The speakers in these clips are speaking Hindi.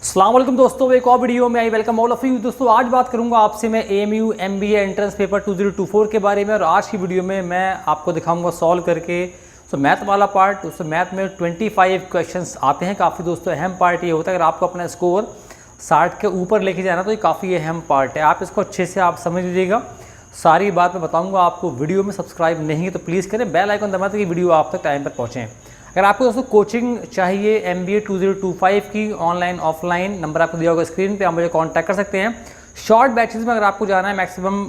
अस्सलाम वालेकुम दोस्तों, एक और वीडियो में I welcome all of you. दोस्तों आज बात करूंगा आपसे मैं AMU MBA एंट्रेंस पेपर 2024 के बारे में। और आज की वीडियो में मैं आपको दिखाऊंगा सॉल्व करके मैथ वाला पार्ट। उसमें मैथ में 25 क्वेश्चंस आते हैं। काफ़ी दोस्तों अहम पार्ट ये होता है, अगर आपको अपना स्कोर 60 के ऊपर लेके जाना तो ये काफ़ी अहम पार्ट है। आप इसको अच्छे से आप समझ लीजिएगा, सारी बात मैं बताऊँगा आपको। वीडियो में सब्सक्राइब नहीं है तो प्लीज़ करें, बेल आइकन दबाएं ताकि वीडियो आप तक टाइम पर पहुँचें। अगर आपको दोस्तों कोचिंग चाहिए MBA 2025 की ऑनलाइन ऑफलाइन, नंबर आपको दिया होगा स्क्रीन पे, आप मुझे कांटेक्ट कर सकते हैं। शॉर्ट बैचेस में अगर आपको जाना है मैक्सिमम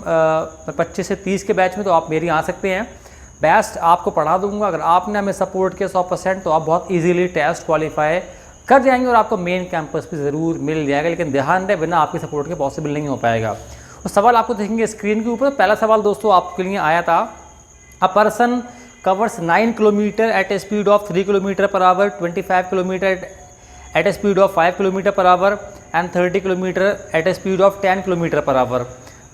25 से 30 के बैच में तो आप मेरी आ सकते हैं। बेस्ट आपको पढ़ा दूंगा। अगर आपने हमें सपोर्ट किया 100% तो आप बहुत इजीली टेस्ट क्वालिफाई कर जाएंगे और आपको मेन कैंपस भी ज़रूर मिल जाएगा। लेकिन ध्यान रहे, बिना आपके सपोर्ट के पॉसिबल नहीं हो पाएगा। तो सवाल आपको देखेंगे स्क्रीन के ऊपर। पहला सवाल दोस्तों आपके लिए आया था, a person covers 9 kilometer at a speed of 3 kilometer per hour, 25 kilometer at a speed of 5 kilometer per hour and 30 kilometer at a speed of 10 kilometer per hour.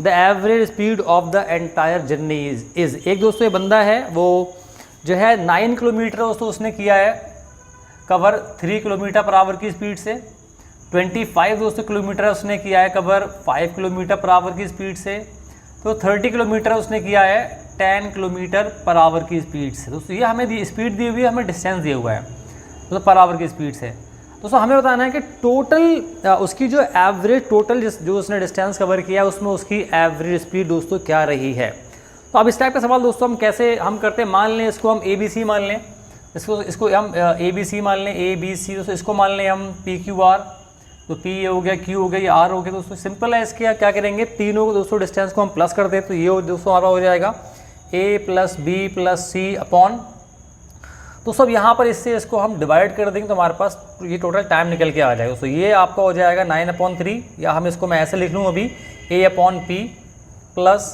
The average speed of the entire journey is एक दोस्तों ये बंदा है, वो जो है 9 किलोमीटर दोस्तों उसने किया है कवर 3 किलोमीटर पर आवर की स्पीड से। 25 दोस्तों किलोमीटर उसने किया है कवर 5 किलोमीटर पर आवर की स्पीड से। तो 30 किलोमीटर उसने किया है 10 किलोमीटर पर आवर की स्पीड से। दोस्तों ये हमें स्पीड दी हुई है, हमें डिस्टेंस दिया हुआ है तो पर आवर की स्पीड से। दोस्तों हमें बताना है कि टोटल उसकी जो एवरेज टोटल जो उसने डिस्टेंस कवर किया है उसमें उसकी एवरेज स्पीड दोस्तों क्या रही है। तो अब इस टाइप का सवाल दोस्तों हम कैसे हम करते हैं, मान लें इसको हम ABC मान लें, इसको हम ABC मान लें, ABC दोस्तों इसको मान लें हम PQR। तो P ये हो गया, Q हो गया, ये R हो गया। दोस्तों सिंपल है, इसके क्या करेंगे, तीनों को दोस्तों डिस्टेंस को हम प्लस कर दें तो ये दोस्तों हमारा हो जाएगा A + B + C अपॉन। तो सब यहाँ पर इससे इसको हम डिवाइड कर देंगे तो हमारे पास ये टोटल टाइम निकल के आ जाएगा। तो ये आपका हो जाएगा 9/3, या हम इसको मैं ऐसे लिख लूँ अभी A/P प्लस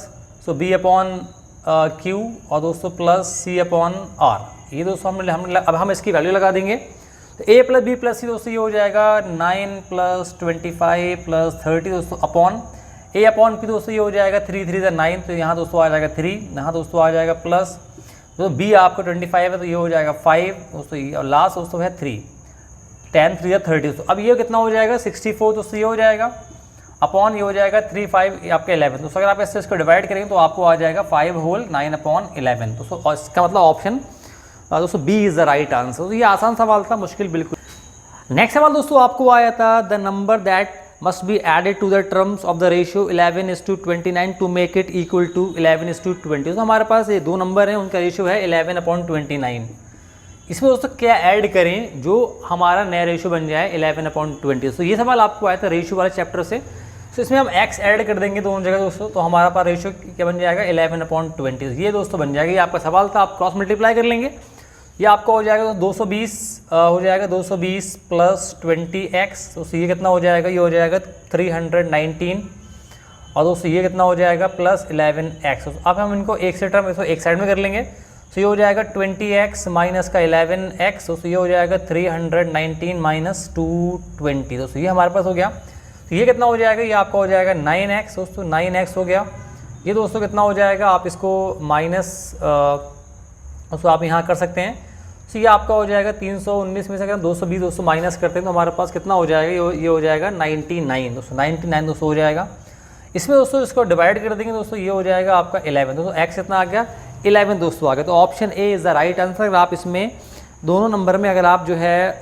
B/Q और दोस्तों प्लस C/R। ये दोस्तों अब हम इसकी वैल्यू लगा देंगे। तो A + B + C दोस्तों ये हो जाएगा 9 + 25 + 30 दोस्तों अपॉन A/P दोस्तों ये हो जाएगा 3 3 9, तो यहाँ दोस्तों आ जाएगा 3, यहाँ दोस्तों आ जाएगा प्लस तो B आपका 25 है तो ये हो जाएगा 5 दोस्तों, और लास्ट दोस्तों है 3, 10 3 30 दोस्तों। अब ये कितना हो जाएगा 64 दोस्तों ये हो जाएगा अपॉन ये हो जाएगा 3 5 आपका 11 दोस्तों। अगर आप इससे इसको डिवाइड करेंगे तो आपको आ जाएगा 5 होल 9/11 दोस्तों। और इसका मतलब ऑप्शन दोस्तों B is the right answer. तो ये आसान सवाल था, मुश्किल बिल्कुल। नेक्स्ट सवाल दोस्तों आपको आया था, the number that must be added to the terms of the ratio 11:29 to make it equal to 11:20। तो हमारे पास ये दो नंबर हैं, उनका रेशियो है 11/29। इसमें दोस्तों क्या ऐड करें जो हमारा नया रेशियो बन जाए 11/20। तो ये सवाल आपको आया था रेशियो वाले चैप्टर से। तो इसमें हम x ऐड कर देंगे दोनों जगह दोस्तों, तो हमारा पास रेशियो क्या बन जाएगा 11/20। ये दोस्तों बन जाएगा, ये आपका सवाल था, आप क्रॉस मल्टीप्लाई कर लेंगे। ये आपका हो जाएगा 220 हो जाएगा 220 + 20x। तो ये कितना हो जाएगा, ये हो जाएगा 319। और दोस्तों ये कितना हो जाएगा प्लस 11x। अब हम इनको एक से टर्म इसको एक साइड में कर लेंगे। तो ये हो जाएगा 20x माइनस का 11x। तो ये हो जाएगा 319 माइनस 220। दोस्तों ये हमारे पास हो गया। तो ये कितना हो जाएगा, ये आपका हो जाएगा 9x दोस्तों, 9x हो गया। ये दोस्तों कितना हो जाएगा, आप इसको माइनस दोस्तों आप यहाँ कर सकते हैं। तो ये आपका हो जाएगा 319 में से अगर 220 दोस्तों माइनस करते हैं तो हमारे पास कितना हो जाएगा, ये हो जाएगा 99 दोस्तों, 99 दोस्तों हो जाएगा। इसमें दोस्तों इसको डिवाइड कर देंगे दोस्तों, ये हो जाएगा आपका 11 दोस्तों, x कितना आ गया 11 दोस्तों आ गया। तो option A is the right answer. अगर आप इसमें दोनों नंबर में अगर आप जो है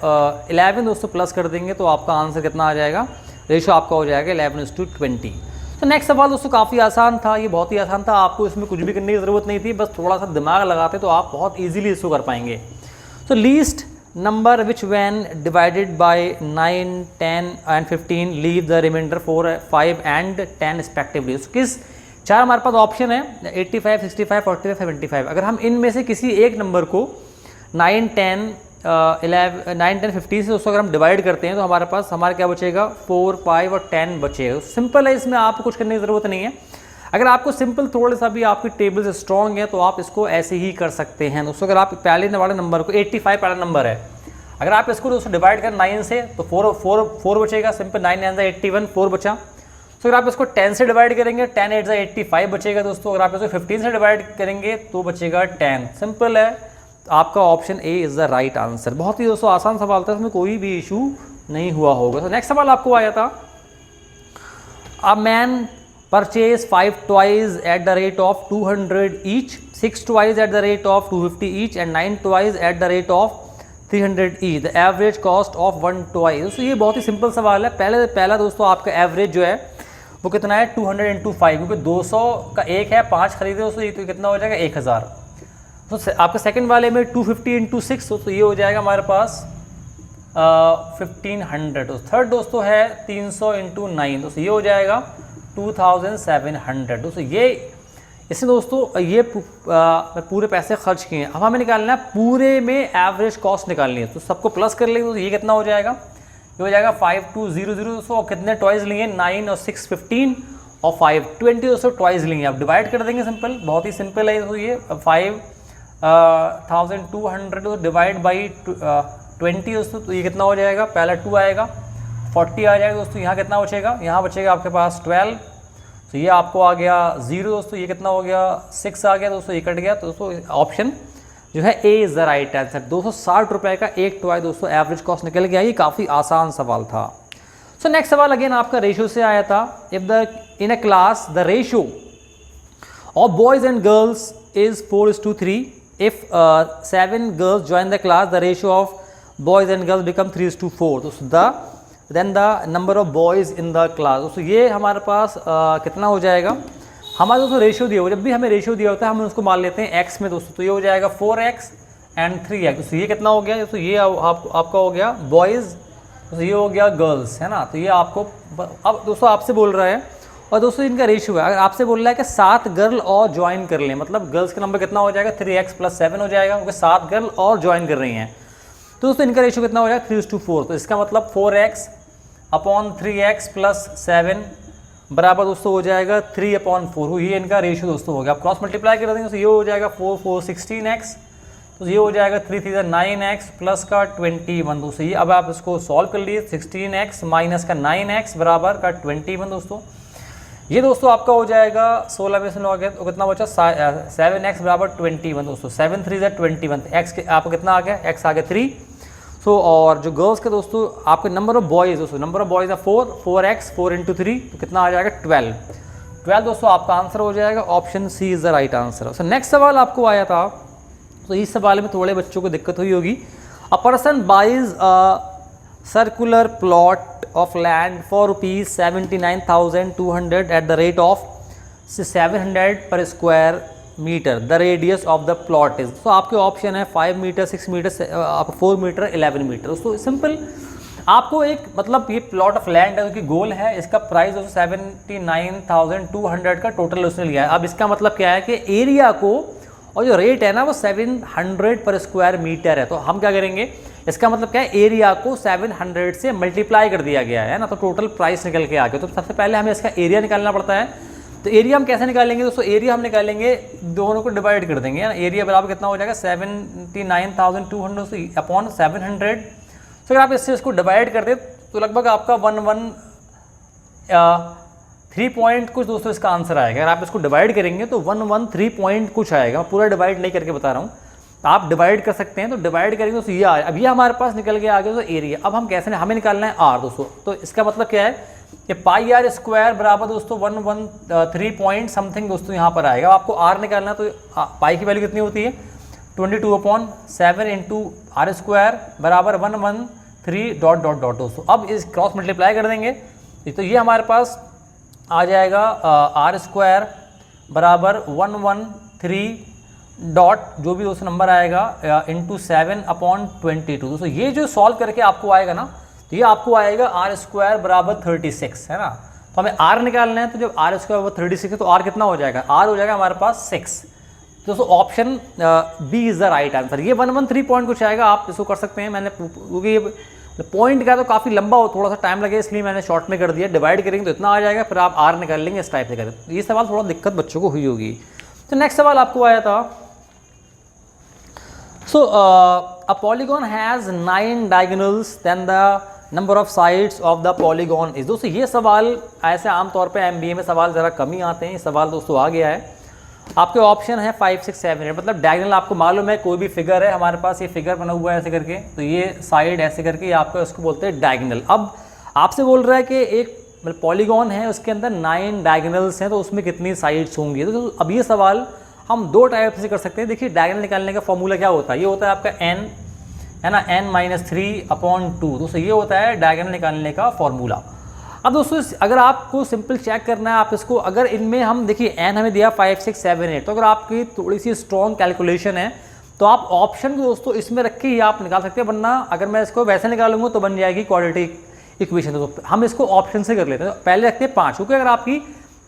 11 दोस्तों प्लस कर देंगे तो आपका आंसर कितना आ जाएगा, रेशियो आपका हो जाएगा 11:20। तो नेक्स्ट सवाल दोस्तों काफ़ी आसान था, ये बहुत ही आसान था, आपको इसमें कुछ भी करने की ज़रूरत नहीं थी, बस थोड़ा सा दिमाग लगाते तो आप बहुत इजीली इसको कर पाएंगे। तो least number which when divided by 9 10 and 15 leave the remainder 4 5 and 10 respectively. किस चार हमारे पास ऑप्शन है 85 65 45 75। अगर हम इनमें से किसी एक नंबर को 9 10 11 9 10 15 से दोस्तों अगर हम डिवाइड करते हैं तो हमारे पास हमारा क्या बचेगा 4 5 और 10 बचेगा। सिंपल है, इसमें आपको कुछ करने की ज़रूरत नहीं है। अगर आपको सिंपल थोड़ा सा भी आपकी टेबल से स्ट्रॉन्ग है तो आप इसको ऐसे ही कर सकते हैं दोस्तों। अगर आप पहले वाले नंबर को 85 पहला नंबर है, अगर आप इसको दोस्तों डिवाइड करें 9 से तो 4 बचेगा, सिंपल 9 9 81 4 बचा। तो अगर आप इसको 10 से डिवाइड करेंगे 10 8 85 बचेगा दोस्तों। अगर आप इसको 15 से डिवाइड करेंगे तो बचेगा 10। सिंपल है, आपका option A is the right answer. बहुत ही दोस्तों आसान सवाल था, इसमें कोई भी इशू नहीं हुआ होगा। तो नेक्स्ट सवाल आपको आया था, a man purchase 5 toys eight the rate of 200 each, 6 toys eight the rate of 250 each and 9 toys eight the rate of 300 each, the average cost of 1 toy. दोस्तों ये बहुत ही सिंपल सवाल है। पहला दोस्तों आपका एवरेज जो है वो कितना है 200 × 5, क्योंकि 200 का एक है, 5 खरीदे दोस्तों, ये तो कितना हो जाएगा 1000। तो आपके सेकंड वाले में 250 × 6, तो ये हो जाएगा हमारे पास 1500। तो थर्ड दोस्तों है 300 × 9, दोस्तों ये हो जाएगा 2700। दोस्तों ये इससे दोस्तों ये पूरे पैसे खर्च किए हैं। अब हमें निकालना है पूरे में एवरेज कॉस्ट निकालनी है, तो सबको प्लस कर लेंगे। तो ये कितना हो जाएगा, ये हो जाएगा 5200 दोस्तों। और कितने टॉयज़ लिए, 9 और 6 15 और 5 20 दोस्तों टॉयज़ लेंगे। आप डिवाइड कर देंगे, सिंपल, बहुत ही सिंपल है। तो ये 5200 डिवाइड बाई 20 दोस्तों, तो ये कितना हो जाएगा, पहला 2 आएगा, 40 आ जाएगा दोस्तों। यहाँ कितना बचेगा, यहाँ बचेगा आपके पास 12, तो ये आपको आ गया 0 दोस्तों। ये कितना हो गया, 6 आ गया दोस्तों, ये कट गया। तो दोस्तों ऑप्शन जो है A is the right answer. 260 रुपये का एक टॉय दोस्तों एवरेज कॉस्ट निकल गया। ये काफ़ी आसान सवाल था। सो नेक्स्ट सवाल अगेन आपका रेशियो से आया था। If the in a class the ratio of boys and girls is 4:3, if 7 girls join the class the ratio of boys and girls become 3:4। दोस्तों then the number of boys in the class. दोस्तों ये हमारे पास कितना हो जाएगा, हमारा दोस्तों रेशियो दिया हुआ, जब भी हमें रेशियो दिया होता है हम उसको मान लेते हैं एक्स में दोस्तों। तो ये हो जाएगा 4x एंड 3x। दोस्तों ये कितना हो गया, दोस्तों ये आपका हो गया बॉयज़, दोस्तों ये हो गया गर्ल्स, है ना। तो ये आपको अब दोस्तों आपसे बोल रहा है, और दोस्तों इनका रेशियो है, अगर आपसे बोल रहा है कि 7 गर्ल और ज्वाइन कर लें, मतलब गर्ल्स का नंबर कितना हो जाएगा 3x + 7 हो जाएगा, क्योंकि 7 गर्ल और ज्वाइन कर रही हैं। तो दोस्तों इनका रेशियो कितना हो जाएगा 3:4। तो इसका मतलब 4x अपॉन 3x + 7 बराबर दोस्तों हो जाएगा 3/4। ये इनका रेशियो दोस्तों हो गया। आप क्रॉस मल्टीप्लाई कर देंगे तो ये हो जाएगा 4 4 16x, तो ये हो जाएगा 3 3 9x प्लस का 21 दोस्तों। ये अब आप इसको सॉल्व कर लिए, 16x माइनस का 9x बराबर का 21 दोस्तों। ये दोस्तों आपका हो जाएगा 16 में से 9 गया तो कितना बचा 7x बराबर 21 दोस्तों। 7 3 21, x आपको कितना आ गया, x आ गया 3। सो और जो गर्ल्स के दोस्तों आपके नंबर ऑफ बॉयज़ दोस्तों, नंबर ऑफ बॉयज़ है 4x 4 × 3, तो कितना आ जाएगा 12 दोस्तों आपका आंसर हो जाएगा। Option C is the right answer. So next सवाल आपको आया था, तो इस सवाल में थोड़े बच्चों को दिक्कत हुई होगी। A person buys circular plot of land for ₹79,200 at the rate of 700 per square metre, the radius of the plot is. तो आपके ऑप्शन है 5 मीटर, 6 मीटर, 4 मीटर, 11 मीटर। दोस्तों सिंपल, आपको एक मतलब ये प्लॉट ऑफ लैंड है, उसकी गोल है, इसका प्राइस दोस्तों 79,200 का टोटल उसने लिया है। अब इसका मतलब क्या है कि एरिया को और जो रेट है ना वो 700 पर स्क्वायर मीटर है। तो हम क्या करेंगे, इसका मतलब क्या है, एरिया को 700 से मल्टीप्लाई कर दिया गया है ना, तो टोटल प्राइस निकल के आ गया। तो सबसे पहले हमें इसका एरिया निकालना पड़ता है। तो एरिया हम कैसे निकालेंगे दोस्तों, एरिया हम निकालेंगे, दोनों को डिवाइड कर देंगे ना। एरिया बराबर कितना हो जाएगा 79,200 अपॉन 700। तो अगर आप इससे इसको डिवाइड कर दे तो लगभग आपका 113 पॉइंट कुछ दोस्तों इसका आंसर आएगा। अगर आप इसको डिवाइड करेंगे तो 113 पॉइंट कुछ आएगा। मैं पूरा डिवाइड नहीं करके बता रहा हूँ, आप डिवाइड कर सकते हैं। तो डिवाइड करेंगे तो ये आए, अब ये हमारे पास निकल के आ गया तो एरिया। अब हम कैसे, हमें निकालना है आर दोस्तों। तो इसका मतलब क्या है कि πr स्क्वायर बराबर दोस्तों 113 पॉइंट समथिंग दोस्तों यहाँ पर आएगा। आपको आर निकालना है तो पाई की वैल्यू कितनी होती है 22/7 × r स्क्वायर बराबर 113 ... दोस्तों। अब इस क्रॉस मल्टीप्लाई कर देंगे तो ये हमारे पास आ जाएगा r स्क्वायर बराबर 113 जो भी दोस्तों नंबर आएगा × 7/22 दोस्तों। ये जो सॉल्व करके आपको आएगा ना, तो ये आपको आएगा r स्क्वायर बराबर 36 है ना। तो हमें r निकालना है, तो जब r स्क्वायर बराबर 36 है तो r कितना हो जाएगा, r हो जाएगा हमारे पास 6 दोस्तों। Option B is the right answer. ये 113 पॉइंट कुछ आएगा, आप इसको कर सकते हैं। मैंने क्योंकि ये पॉइंट का तो काफ़ी लंबा हो, थोड़ा सा टाइम लगे, इसलिए मैंने शॉर्ट में कर दिया। डिवाइड करेंगे तो इतना आ जाएगा, फिर आप r निकाल लेंगे, इस टाइप से करें। तो ये सवाल थोड़ा दिक्कत बच्चों को हुई होगी। तो नेक्स्ट सवाल आपको आया था, so a polygon has 9 diagonals then the number of sides of the polygon is. दोस्तों ये सवाल ऐसे आमतौर पे MBA में सवाल ज़रा कम ही आते हैं, ये सवाल दोस्तों आ गया है। आपके ऑप्शन है 5 6 7 8, मतलब डायगोनल आपको मालूम है कोई भी फिगर है हमारे पास, ये फिगर बना हुआ है ऐसे करके, तो ये साइड ऐसे करके ये आपको इसको बोलते हैं डायगोनल। अब आपसे बोल रहा है कि एक मतलब पॉलीगॉन है उसके अंदर 9 डायगोनल्स हैं, तो उसमें कितनी साइड्स होंगी। तो अब ये सवाल हम दो टाइप से कर सकते हैं। देखिए डायगोनल निकालने का फॉर्मूला क्या होता है, ये होता है आपका n है ना, n-3/2, दोस्तों ये होता है डायगोनल निकालने का फॉर्मूला। अब दोस्तों अगर आपको सिंपल चेक करना है, आप इसको अगर इनमें हम देखिए n हमें दिया 5 6 7 8, तो अगर आपकी थोड़ी सी स्ट्रॉन्ग कैलकुलेशन है तो आप ऑप्शन को दोस्तों इसमें रख के ही आप निकाल सकते हैं, वरना अगर मैं इसको वैसे निकालूंगा तो बन जाएगी क्वाड्रेटिक इक्वेशन। तो हम इसको ऑप्शन से कर लेते हैं। पहले रखते हैं 5, क्योंकि अगर आपकी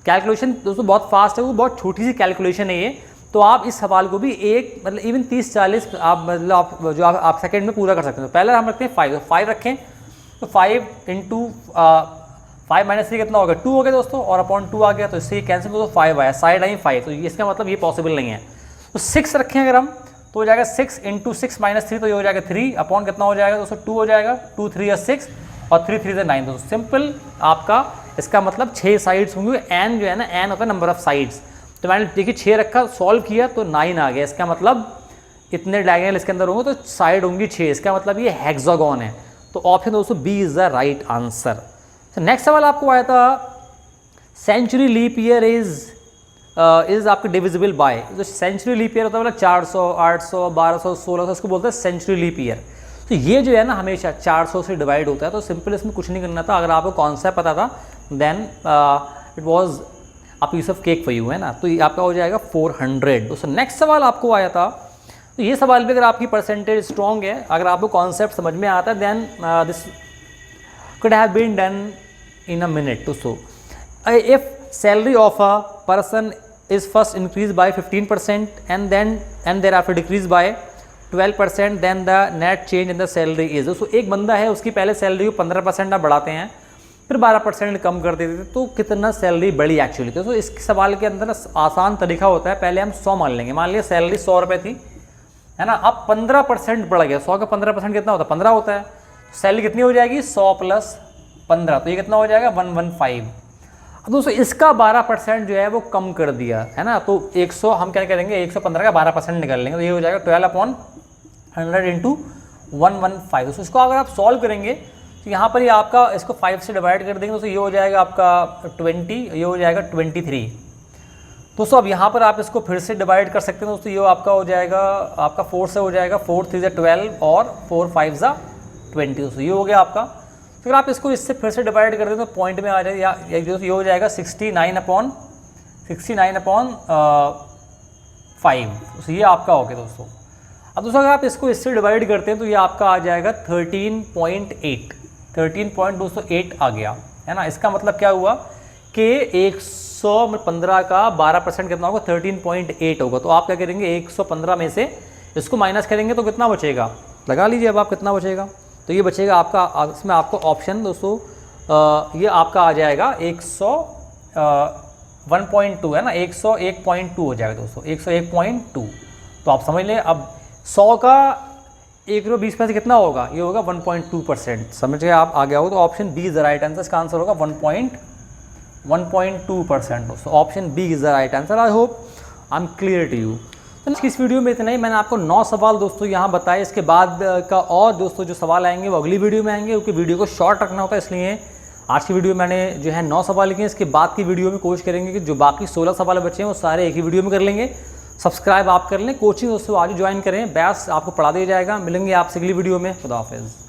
कैलकुलेशन दोस्तों बहुत फास्ट है, वो बहुत छोटी सी कैलकुलेशन है ये, तो आप इस सवाल को भी एक मतलब इवन 30-40 आप मतलब आप सेकेंड में पूरा कर सकते हैं। तो पहले हम रखते हैं 5, 5 रखें तो 5 इंटू 5 - 3 कितना हो गया, 2 हो गया दोस्तों, और अपॉन 2 आ गया, तो इससे कैंसिल हो, तो 5 आया, साइड आई 5, तो इसका मतलब ये पॉसिबल नहीं है। तो 6 रखें अगर हम, तो हो जाएगा 6 इंटू 6 - 3, तो ये हो जाएगा 3 अपॉन कितना हो जाएगा दोस्तों, 2 हो जाएगा, 2 3 या 6 और 3 3 से 9, दोस्तों सिंपल आपका इसका मतलब 6 साइड्स होंगे। एन जो है ना, एन होता है नंबर ऑफ साइड्स, तो मैंने देखिए 6 रखा, सॉल्व किया तो 9 आ गया। इसका मतलब इतने डायगोनल इसके अंदर होंगे तो साइड होंगी 6, इसका मतलब ये हेक्सागोन है। तो ऑप्शन दोस्तों B is the right answer. Next सवाल आपको आया था, सेंचुरी लीप ईयर इज आपके डिविजिबल बाय, जो सेंचुरी लीप ईयर होता है मतलब 400 800 1200 1600, इसको बोलते हैं सेंचुरी लीप ईयर। तो ये जो है ना हमेशा 400 से डिवाइड होता है, तो सिंपल इसमें कुछ नहीं करना था। अगर आपको कॉन्सेप्ट पता था then it was a piece of cake for you, है ना। तो ये आपका हो जाएगा 400। दोस्तों नेक्स्ट सवाल आपको आया था, तो ये सवाल भी अगर आपकी परसेंटेज स्ट्रॉन्ग है, अगर आपको कॉन्सेप्ट समझ में आता है, then this could have been done in a minute. So if salary of a person is first increased by 15% and thereafter decreased by 12%, then the net change in the salary is, so एक बंदा है उसकी पहले सैलरी को 15% आप बढ़ाते हैं, फिर 12% कम कर देते थे, तो कितना सैलरी बढ़ी एक्चुअली। तो इस सवाल के अंदर आसान तरीका होता है, पहले हम 100 मान लेंगे, मान लिया सैलरी 100 रुपये थी, है ना, अब 15% बढ़ गया, 100 का 15% कितना होता है, 15 होता है, सैलरी कितनी हो जाएगी 100 + 15, तो ये कितना हो जाएगा 115। अब दोस्तों इसका 12% जो है वो कम कर दिया, है ना, तो 100 हम क्या करेंगे, 115 का 12% निकाल लेंगे, तो ये हो जाएगा 12/100 इंटू 115। दोस्तों इसको अगर आप सॉल्व करेंगे तो यहाँ पर ये आपका इसको 5 से डिवाइड कर देंगे, दोस्तों ये हो जाएगा आपका 20, ये हो जाएगा 23। दोस्तों अब यहाँ पर आप इसको फिर से डिवाइड कर सकते हैं दोस्तों, ये आपका हो जाएगा आपका 4 से हो जाएगा, 4 3 = 12 और 4 5 = 20, दोस्तों ये हो गया आपका। तो अगर आप इसको इससे फिर से डिवाइड कर दें तो पॉइंट में आ जाए, या ये हो जाएगा 69/5, तो ये आपका हो गया दोस्तों। अब दोस्तों अगर आप इसको इससे डिवाइड करते हैं तो ये आपका आ जाएगा 13.8 आ गया, है ना। इसका मतलब क्या हुआ कि 115 का 12% कितना होगा, 13.8 होगा। तो आप क्या करेंगे, 115 में से इसको माइनस करेंगे तो कितना बचेगा, लगा लीजिए अब आप कितना बचेगा, तो ये बचेगा आपका, इसमें आपको ऑप्शन दोस्तों ये आपका आ जाएगा 101.2, है ना, 101.2 हो जाएगा दोस्तों, 101.2। तो आप समझ लें अब 100 का 1.20 कितना होगा, ये होगा 1.2%, समझ गए आप, आ गया हो। तो option B is the right answer, इसका आंसर होगा 1.2% दोस्तों, option B is the right answer. I hope I am clear to you. तो इस वीडियो में इतना ही, मैंने आपको 9 सवाल दोस्तों यहाँ बताए, इसके बाद का और दोस्तों जो सवाल आएंगे वो अगली वीडियो में आएंगे, क्योंकि वीडियो को शॉर्ट रखना होता है, इसलिए आज की वीडियो मैंने जो है 9 सवाल लिखे हैं। इसके बाद की वीडियो में कोशिश करेंगे कि जो बाकी 16 सवाल बचे हैं वो सारे एक ही वीडियो में कर लेंगे। सब्सक्राइब आप कर लें, कोचिंग दोस्तों आज ज्वाइन करें, बैच आपको पढ़ा दिया जाएगा। मिलेंगे आपसे अगली वीडियो में, खुदा हाफिज़।